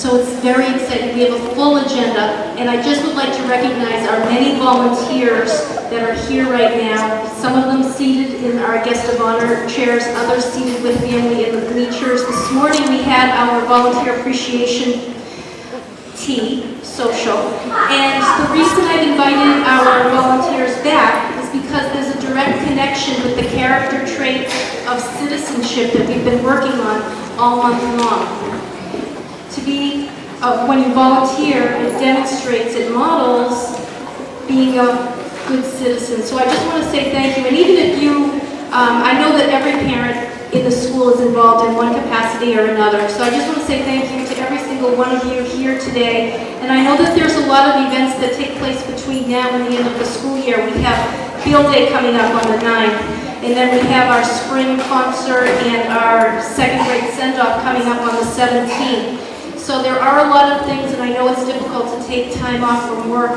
So it's very exciting. We have a full agenda, and I just would like to recognize our many volunteers that are here right now. Some of them seated in our guest of honor chairs, others seated with family in the bleachers. This morning we had our volunteer appreciation tea, social, and the reason I've invited our volunteers back is because there's a direct connection with the character trait of citizenship that we've been working on all month long. To be, when you volunteer, it demonstrates, it models being a good citizen. So I just want to say thank you. And even if you, I know that every parent in the school is involved in one capacity or another. So I just want to say thank you to every single one of you here today. And I know that there's a lot of events that take place between now and the end of the school year. We have Field Day coming up on the 9th. And then we have our spring concert and our second grade send-off coming up on the 17th. So there are a lot of things, and I know it's difficult to take time off from work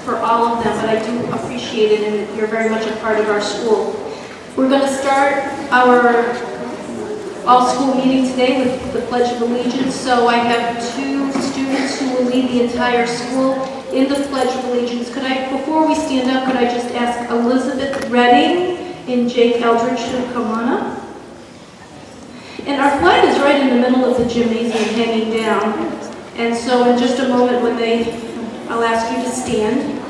for all of them, but I do appreciate it, and you're very much a part of our school. We're going to start our all-school meeting today with the Pledge of Allegiance. So I have two students who will lead the entire school in the Pledge of Allegiance. Before we stand up, could I just ask Elizabeth Redding and Jake Eldridge to come on up? And our flag is right in the middle of the gymnasium hanging down. And so in just a moment I'll ask you to stand.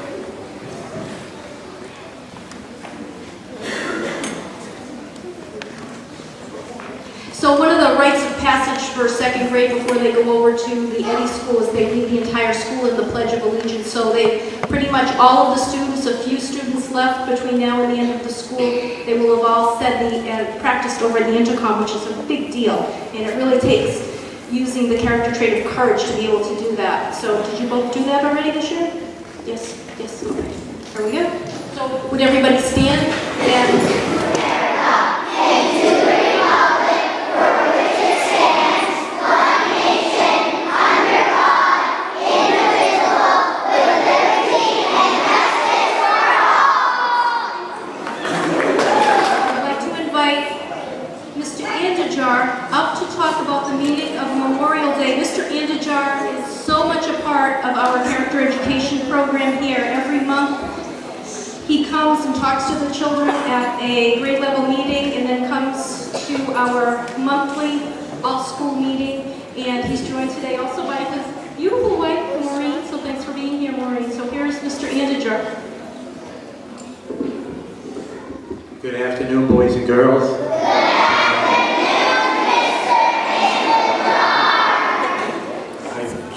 So one of the rites of passage for second grade before they go over to the Eddy School is they lead the entire school in the Pledge of Allegiance. So they pretty much all of the students, a few students left between now and the end of the school, they will have all said and practiced over the intercom, which is a big deal. And it really takes using the character trait of courage to be able to do that. So did you both do that already this year? Yes, okay. Here we go. So would everybody stand and... up to talk about the meaning of Memorial Day. Mr. Andajar is so much a part of our character education program here. Every month he comes and talks to the children at a grade level meeting and then comes to our monthly all-school meeting. And he's joined today also by his beautiful wife, Maureen. So thanks for being here, Maureen. So here's Mr. Andajar. Good afternoon, boys and girls.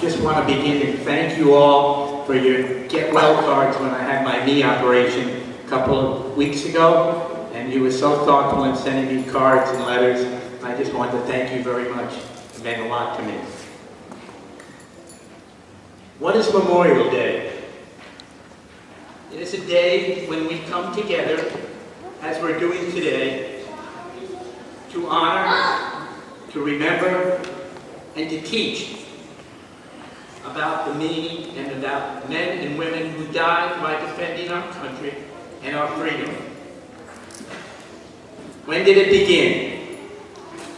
I just want to begin and thank you all for your get well cards when I had my knee operation a couple of weeks ago, and you were so thoughtful in sending me cards and letters. I just want to thank you very much. It meant a lot to me. What is Memorial Day? It is a day when we come together, as we're doing today, to honor, to remember, and to teach about the meaning and about men and women who died by defending our country and our freedom. When did it begin?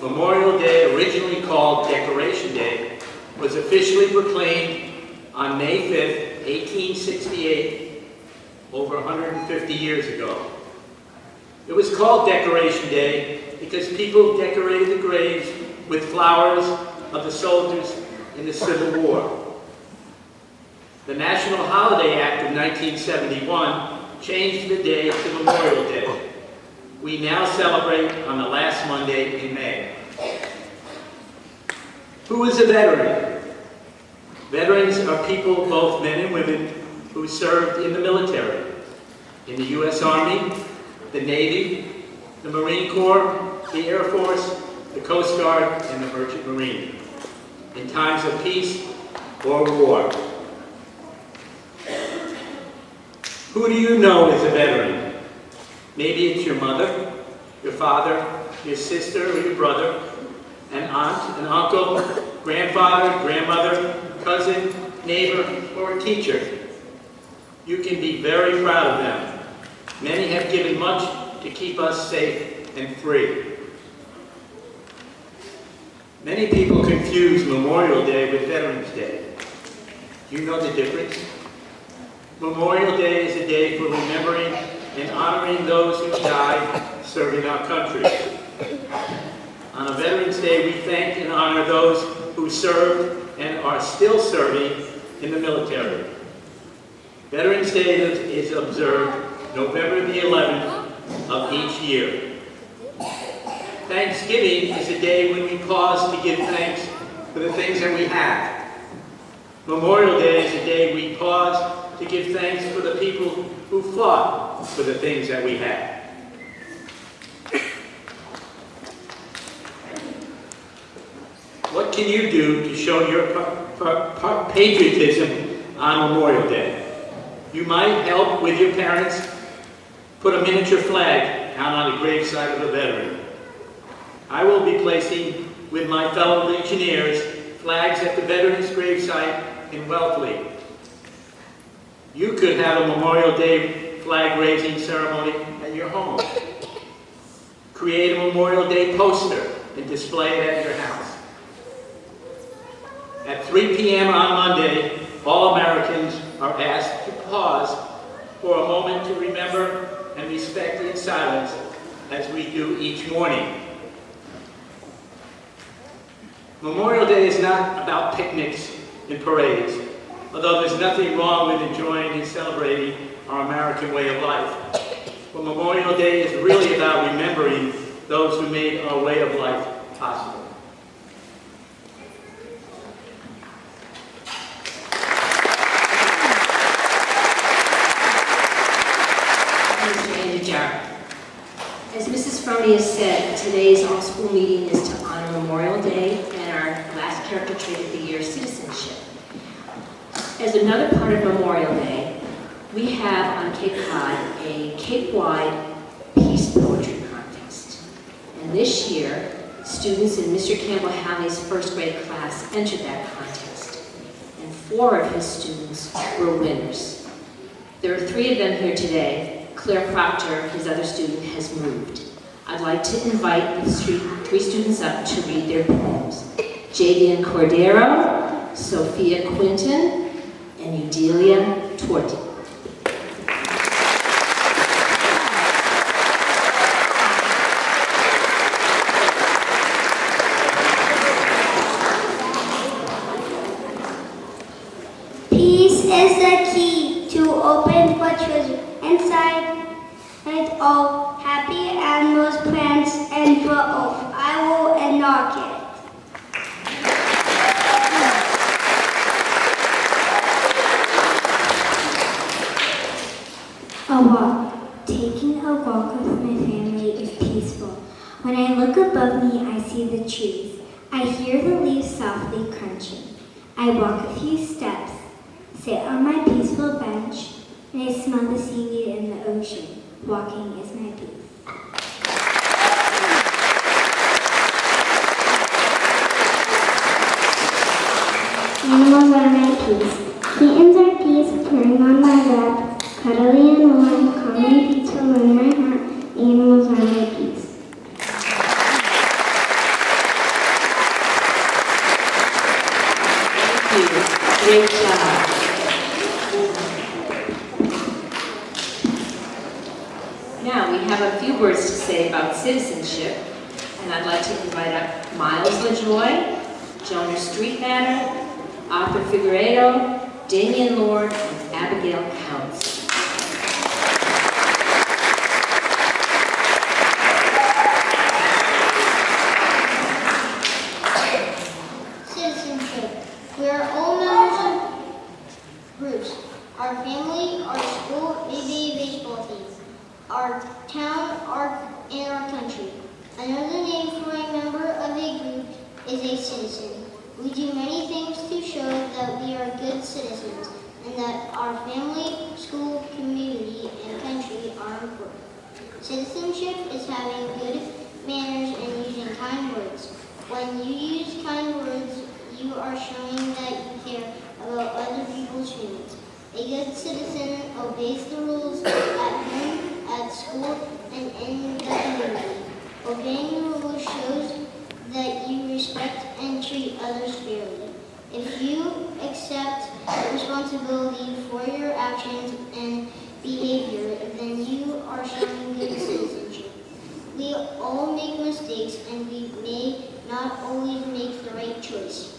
Memorial Day, originally called Decoration Day, was officially proclaimed on May 5th, 1868, over 150 years ago. It was called Decoration Day because people decorated the graves with flowers of the soldiers in the Civil War. The National Holiday Act of 1971 changed the day to Memorial Day. We now celebrate on the last Monday in May. Who is a veteran? Veterans are people, both men and women, who served in the military, in the U.S. Army, the Navy, the Marine Corps, the Air Force, the Coast Guard, and the Merchant Marine, in times of peace or war. Who do you know is a veteran? Maybe it's your mother, your father, your sister or your brother, an aunt, an uncle, grandfather, grandmother, cousin, neighbor, or a teacher. You can be very proud of them. Many have given much to keep us safe and free. Many people confuse Memorial Day with Veterans Day. Do you know the difference? Memorial Day is a day for remembering and honoring those who died serving our country. On a Veterans Day, we thank and honor those who served and are still serving in the military. Veterans Day is observed November the 11th of each year. Thanksgiving is a day when we pause to give thanks for the things that we have. Memorial Day is a day we pause to give thanks for the people who fought for the things that we have. What can you do to show your patriotism on Memorial Day? You might help with your parents put a miniature flag out on the gravesite of a veteran. I will be placing, with my fellow Legionnaires, flags at the veterans' gravesite in Wellfleet. You could have a Memorial Day flag-raising ceremony at your home. Create a Memorial Day poster and display it at your house. At 3 p.m. on Monday, all Americans are asked to pause for a moment to remember and respect in silence as we do each morning. Memorial Day is not about picnics and parades, although there's nothing wrong with enjoying and celebrating our American way of life. But Memorial Day is really about remembering those who made our way of life possible. As Mrs. Froney has said, today's all-school meeting is to honor Memorial Day and our last character trait of the year, citizenship. As another part of Memorial Day, we have on Cape Cod a Cape-wide peace poetry contest. And this year, students in Mr. Campbell Halley's first grade class entered that contest. And 4 of his students were winners. There are 3 of them here today. Claire Proctor, his other student, has moved. I'd like to invite the 3 students up to read their poems. Jadian Cordero, Sophia Quinton, and Eudelia Torti. Peace is the key to open for treasure. Inside it all, happy animals, plants, and for all. I will unlock it. A walk. Taking a walk with my family is peaceful. When I look above me, I see the trees. I hear the leaves softly crunching. I walk a few steps, sit on my peaceful bench, and I smell the seaweed in the ocean. Walking is my peace. Animals are my peace. Kittens are peace, purring on my lap, cuddly and warm, calmly peaceful in my heart. Animals are my peace. Thank you. Great job. Now, we have a few words to say about citizenship, and I'd like to invite up Miles LaJoy, Jonah Streetmatter, Arthur Figueredo, Damian Lord, and Abigail Counts. Citizenship. We are all members of groups. Our family, our school, maybe a baseball team. Our town, and our country. Another name for a member of a group is a citizen. We do many things to show that we are good citizens and that our family, school, community, and country are important. Citizenship is having good manners and using kind words. When you use kind words, you are showing that you care about other people's feelings. A good citizen obeys the rules at home, at school, and in the community. Obeying the rules shows that you respect and treat others fairly. If you accept responsibility for your actions and behavior, then you are showing good citizenship. We all make mistakes and we may not always make the right choice.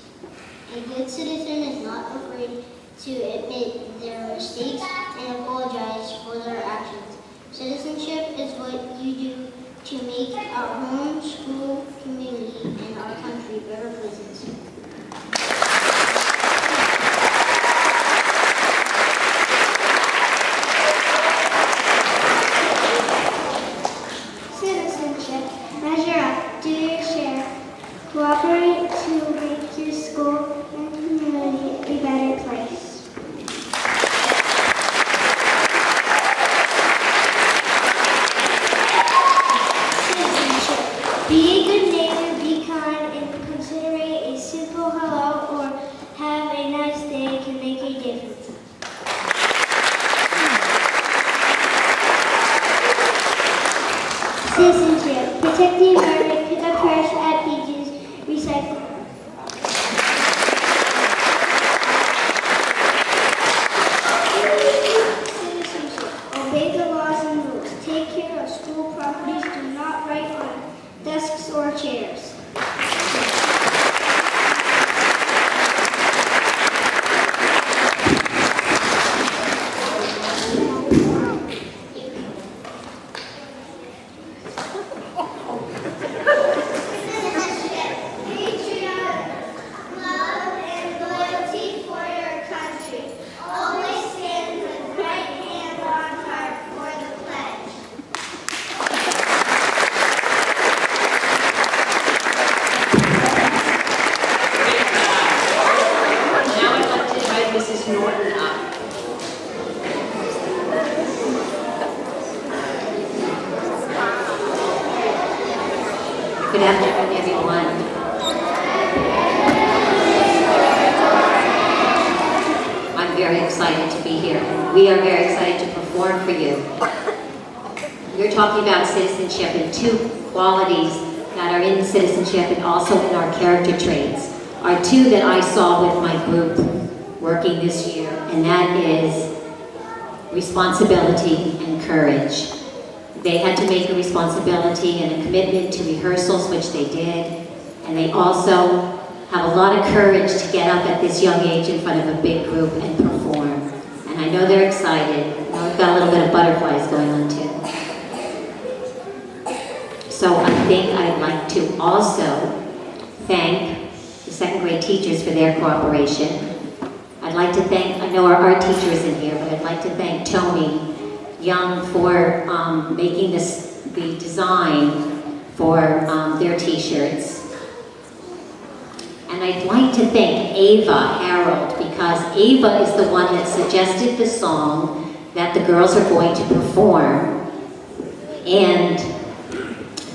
A good citizen is not afraid to admit their mistakes and apologize for their actions. Citizenship is what you do to make our home, school, community, and our country better places. Citizenship. Measure up. Do your share. Cooperate to make your school and community a better place. Citizenship. Be a good neighbor, be kind, and considerate. A simple hello or have a nice day can make a difference. Citizenship. Protect the environment, pick up trash at beaches, recycle. Citizenship. Obey the laws and rules. Take care of school properties. Do not write on desks or chairs. Love and loyalty for your country. Always stand with right hand on heart for the pledge. Now I'd like to invite Mrs. Norton up. Good afternoon, everyone. I'm very excited to be here. We are very excited to perform for you. We're talking about citizenship and two qualities that are in citizenship and also in our character traits are two that I saw with my group working this year, and that is responsibility and courage. They had to make a responsibility and a commitment to rehearsals, which they did, and they also have a lot of courage to get up at this young age in front of a big group and perform. And I know they're excited. I know we've got a little bit of butterflies going on too. So I think I'd like to also thank the second grade teachers for their cooperation. I'd like to thank, I know our art teacher is in here, but I'd like to thank Tony Young for making the design for their t-shirts. And I'd like to thank Ava Harold, because Ava is the one that suggested the song that the girls are going to perform. And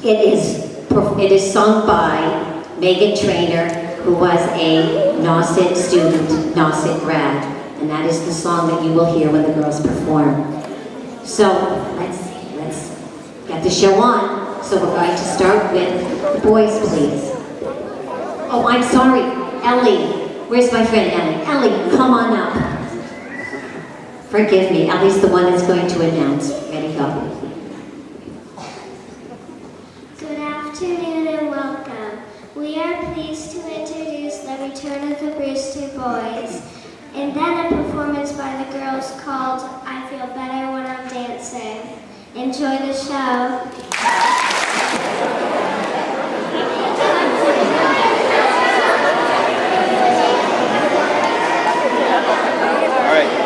it is sung by Megan Trainer, who was a Nauset student, Nauset grad. And that is the song that you will hear when the girls perform. So let's get the show on. So we're going to start with the boys, please. Oh, I'm sorry, Ellie. Where's my friend Ellie? Ellie, come on up. Forgive me, Ellie's the one that's going to announce. Ready, go. Good afternoon and welcome. We are pleased to introduce the return of the Brewster Boys, and then a performance by the girls called I Feel Better When I'm Dancing. Enjoy the show. All right.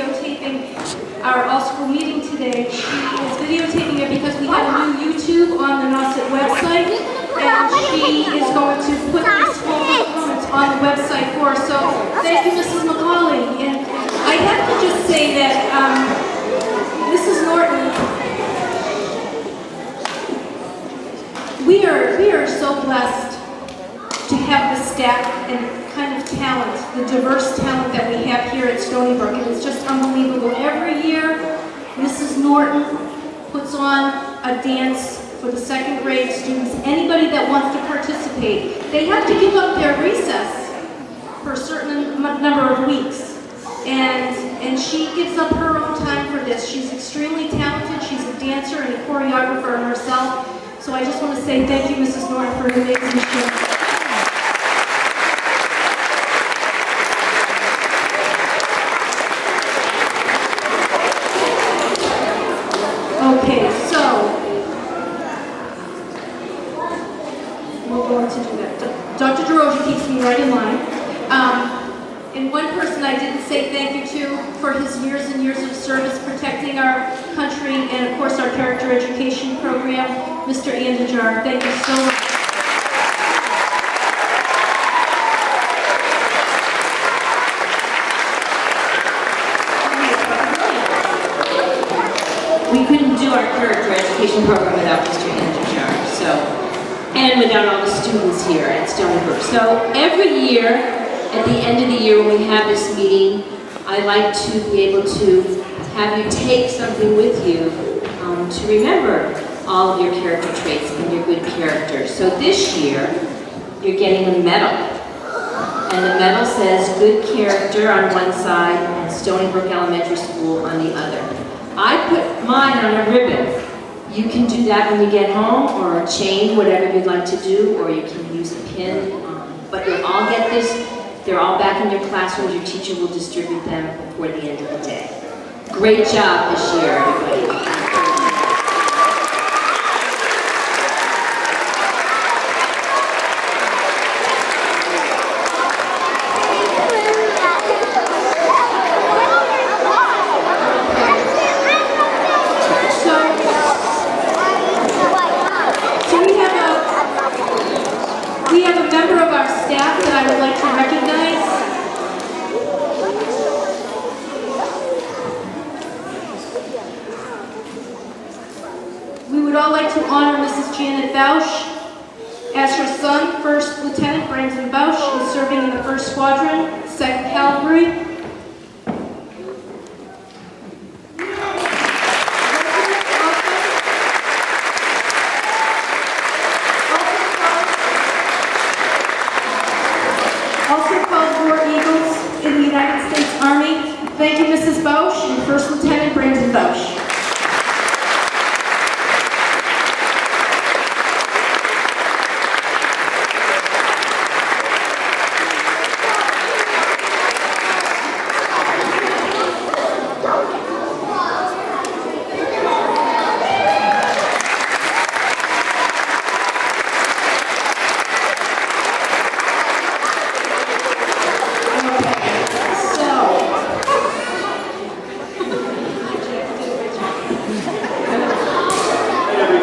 videotaping our all-school meeting today. She is videotaping it because we have a new YouTube on the Nauset website, and she is going to put these full performance on the website for us. So thank you, Mrs. McCauley. And I have to just say that Mrs. Norton, we are so blessed to have the staff and kind of talent, the diverse talent that we have here at Stony Brook, and it's just unbelievable. Every year, Mrs. Norton puts on a dance for the second grade students. Anybody that wants to participate, they have to give up their recess for a certain number of weeks. And she gives up her own time for this. She's extremely talented. She's a dancer and a choreographer herself. So I just want to say thank you, Mrs. Norton, for an amazing show. Okay, so we're going to do that. Dr. DeRosa keeps me right in line. And one person I didn't say thank you to for his years and years of service protecting our country and, of course, our character education program, Mr. Andajar. Thank you so much. We couldn't do our character education program without Mr. Andajar, and without all the students here at Stony Brook. So every year, at the end of the year when we have this meeting, I like to be able to have you take something with you to remember all of your character traits and your good character. So this year, you're getting a medal. And the medal says good character on one side and Stony Brook Elementary School on the other. I put mine on a ribbon. You can do that when you get home, or a chain, whatever you'd like to do, or you can use a pin. But you'll all get this. They're all back in your classrooms. Your teacher will distribute them before the end of the day. Great job this year, everybody. We have a member of our staff that I would like to recognize. We would all like to honor Mrs. Janet Bausch as her son, First Lieutenant Brandon Bausch, is serving in the 1st Squadron, 2nd Cavalry. Also called War Eagles in the United States Army. Thank you, Mrs. Bausch and First Lieutenant Brandon Bausch.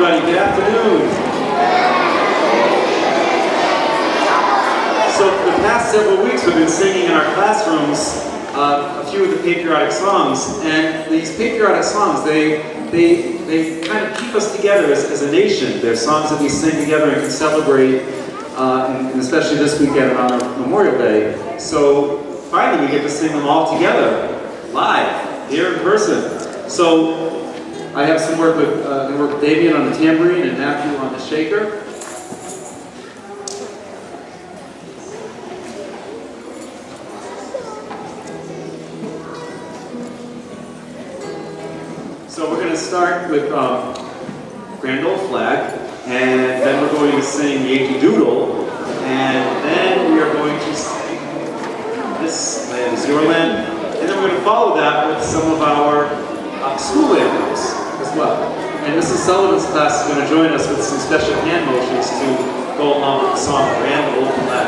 Good afternoon. So for the past several weeks we've been singing in our classrooms a few of the patriotic songs, and these patriotic songs, they kind of keep us together as a nation. They're songs that we sing together and can celebrate, and especially this weekend on Memorial Day. So finally we get to sing them all together, live, here in person. So I have some work with, Damien on the tambourine and Matthew on the shaker. So we're going to start with Grand Old Flag, and then we're going to sing Yankee Doodle, and then we are going to sing This Land Is Your Land, and then we're going to follow that with some of our school anthems as well. And Mrs. Sullivan's class is going to join us with some special hand motions to go along with the song Grand Old Flag.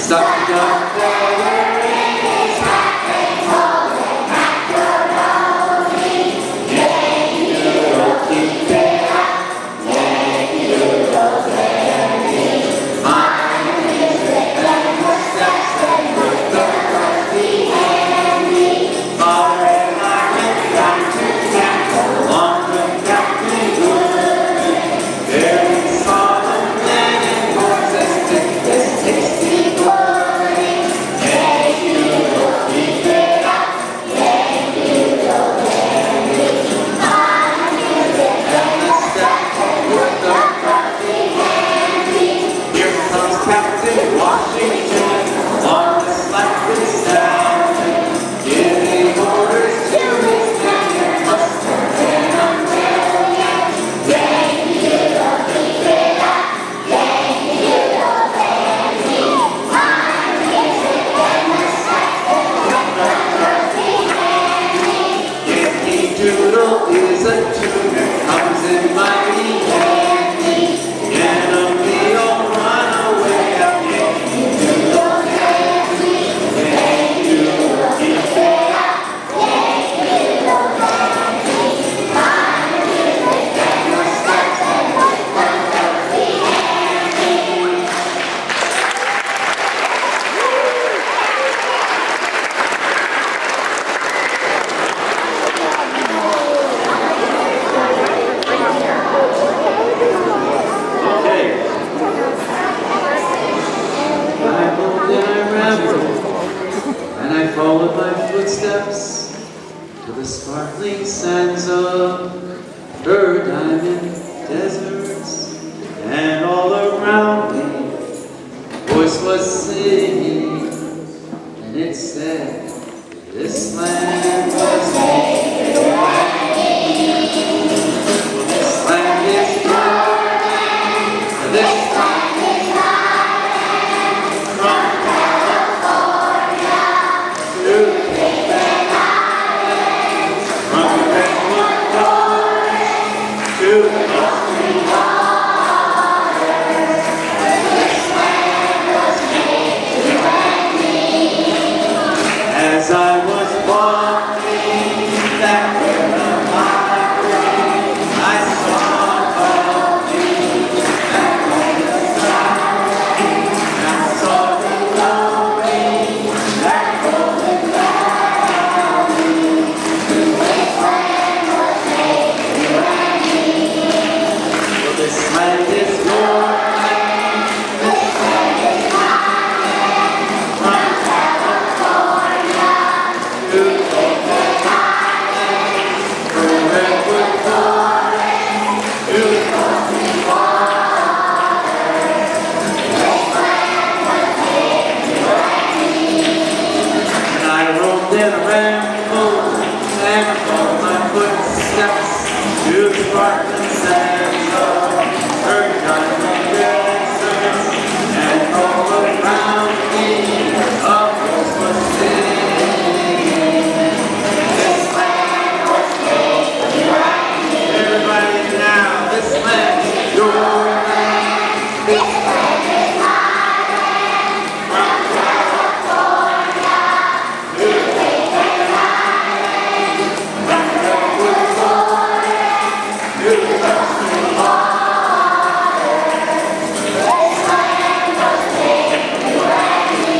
Sucked up there in his hat and holding macaroni. Yankee Doodle, keep it up. Yankee Doodle, dandy. Mine is the kind of steps that would the girls be handy. Father and I went down to camp along with Captain Wood. There we saw the men and boys as thick as tasty pudding. Yankee Doodle, keep it up. Yankee Doodle, dandy. Mine is the kind of steps that would the girls be handy. Here comes Captain Washington along the slightly sounding, giving orders to his men. There must have been a million. Yankee Doodle, keep it up. Yankee Doodle, dandy. Mine is the kind of steps that would the girls be handy. Yankee Doodle is a tuner, comes in mighty handy. Enemy will run away up Yankee Doodle dandy. Yankee Doodle, keep it up. Yankee Doodle, dandy. Mine is the kind of steps that would the girls be handy. Okay. I moved and I rambled, and I followed my footsteps to the sparkling sands of her diamond deserts, and all around me a voice was singing, and it said, this land was made for me. This land is your land, this land is my land. From California to the Cayman Islands, from the redwood forest to the Gulf Stream waters, this land was made for me. As I was walking that road of my way, I saw above me that golden sky. I saw below me that golden valley. This land was made for me. Well, this land is your land. This land is my land. From California to the Cayman Islands, from the redwood forest to the Gulf Stream waters. This land was made for me. And I roamed and rambled and followed my footsteps to the sparkling sands of her diamond deserts, and all around me a voice was singing, this land was made for me. Everybody now, this land is your land. This land is my land. From California to the Cayman Islands, from the redwood forest to the Gulf Stream waters. This land was made for me.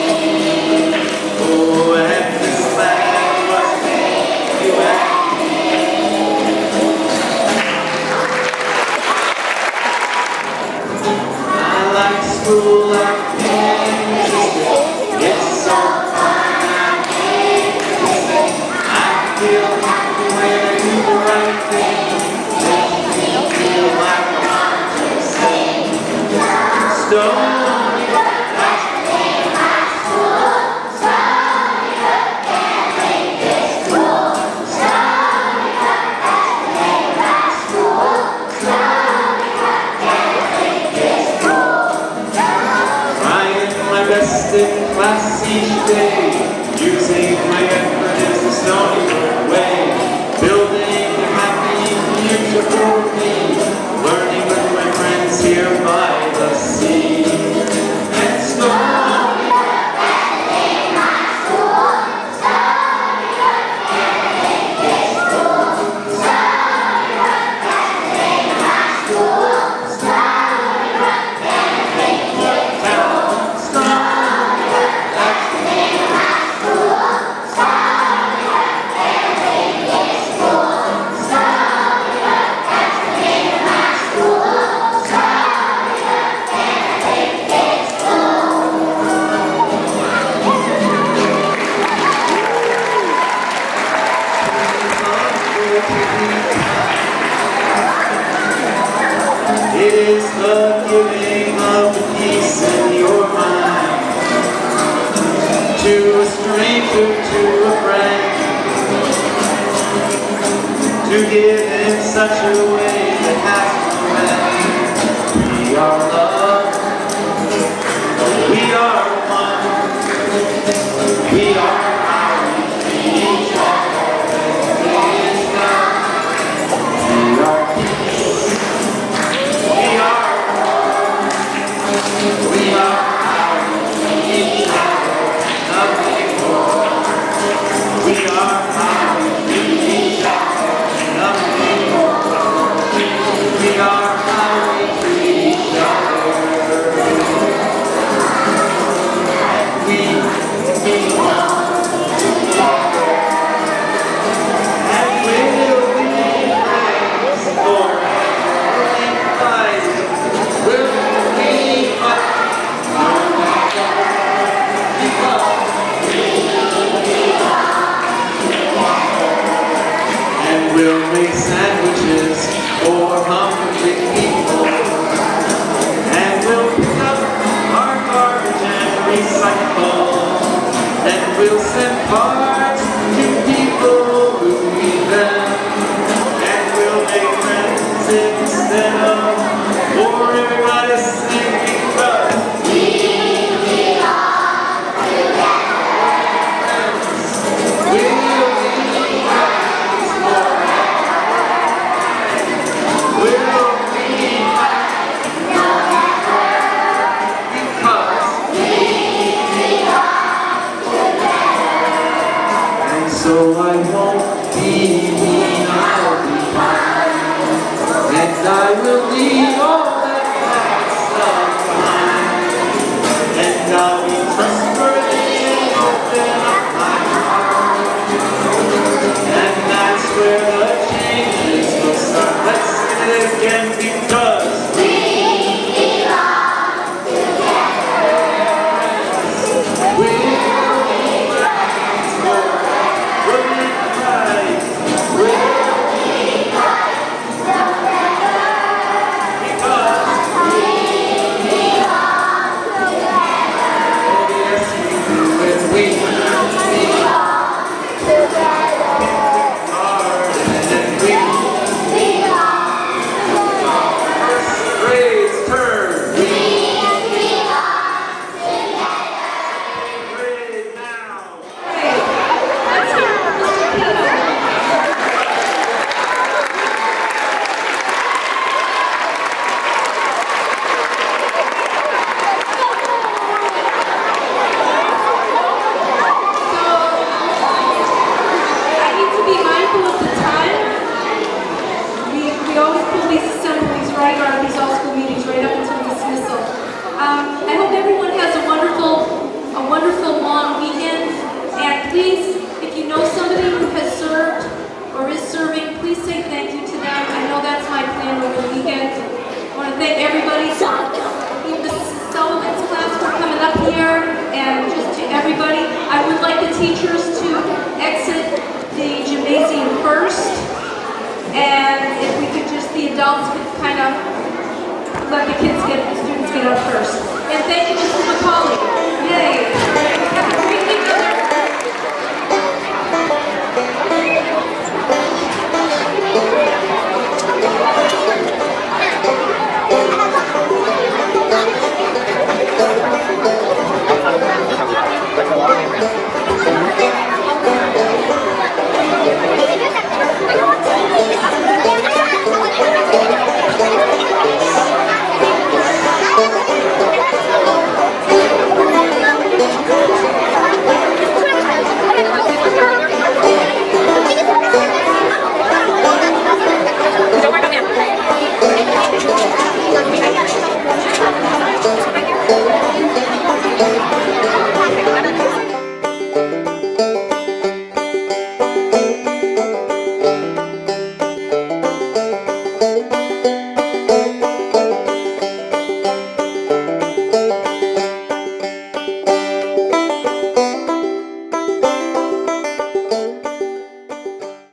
Oh, and this land was made for me. I like school like Kansas. It's so fun, I'm interested. I feel happy when I do the right thing. Makes me feel like I want to sing. Stony, that's the name of my school. Stony, can't make this cool. Stony, that's the name of my school. Stony, can't make this cool. Trying my best in class each day, using my effort is the Stony way, building a happy future for me, learning with my friends here by the sea. And Stony, stranger to a friend, to give in such a way that has no end. We are love, we are one, we are how we treat each other. We are peace, we are we are how we treat each other, nothing more. We are how we treat each other, nothing more. We are how we treat each other. We belong together, and we'll be friends forever in life. We'll be up no matter because and we'll make sandwiches for hungry people, and we'll pick up our garbage and recycle, and we'll send cards to people who need them, and we'll make friends instead of for everybody singing, but we belong together. We'll be friends forever. We'll be friends no matter because we belong together. And so I won't be mean, I'll be kind, and I will leave all that bad stuff behind, and I'll be trustworthy and open up my heart, and that's where the changes will start. Let's sing it again because we belong together. We'll be friends forever in life. We'll be friends forever because we belong together. Oh yes we do, and we belong together. Hard and we belong together. First grades turn. We belong together. Grade now. Let's hear it from Mr. Pino. I need to be mindful of the time. We always pull these assemblies right, or these all-school meetings right up until dismissal. I hope everyone has a wonderful long weekend. And please, if you know somebody who has served or is serving, please say thank you to them. I know that's my plan over the weekend. I want to thank everybody, even the Sullivan's class for coming up here, and just to everybody. I would like the teachers to exit the gymnasium first, and if we could just, the adults could kind of let the students get up first. And thank you, Mr. McCauley.